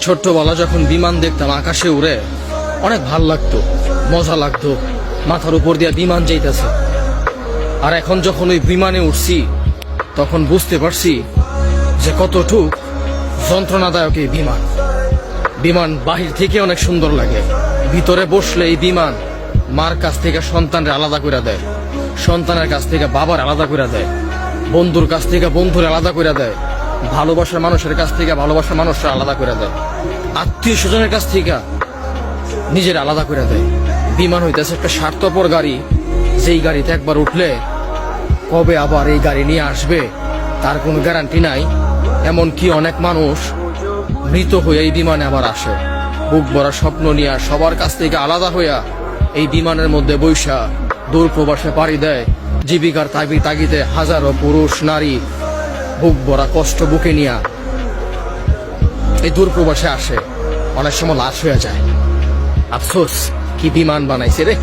ছোট্টবেলা যখন বিমান দেখতাম আকাশে উড়ে অনেক ভাল লাগতো, মজা লাগতো, মাথার উপর দিয়ে বিমান যাইতেছে। আর এখন যখন ওই বিমানে উঠছি তখন বুঝতে পারছি যে কতটুক যন্ত্রণাদায়ক এই বিমান। বিমান বাহির থেকে অনেক সুন্দর লাগে, ভিতরে বসলে এই বিমান মার কাছ থেকে সন্তানরে আলাদা করে দেয়, সন্তানের কাছ থেকে বাবার আলাদা করে দেয়, বন্ধুর কাছ থেকে বন্ধুর আলাদা করে দেয়, ভালোবাসার মানুষের কাছ থেকে ভালোবাসার মানুষরা আলাদা করে দেয়, আত্মীয় স্বজনের কাছ থেকে নিজের আলাদা করে দেয়। বিমান হইতেছে একটা স্বার্থপর গাড়ি, যেই গাড়িতে একবার উঠলে কবে আবার এই গাড়ি নিয়ে আসবে তার কোনো গ্যারান্টি নাই। এমনকি অনেক মানুষ মৃত হয়ে এই বিমানে আবার আসে, বুক ভরা স্বপ্ন নিয়ে সবার কাছ থেকে আলাদা হইয়া এই বিমানের মধ্যে বৈশা দূর প্রবাসে পাড়ি দেয়। জীবিকার তাগিদে হাজারো পুরুষ নারী বুক ভরা কষ্ট বুকে নিয়ে এই দূর প্রবাসে আসে, অনেক সময় লাশ হয়ে যায়। আফসোস, কি বিমান বানাইছে রে।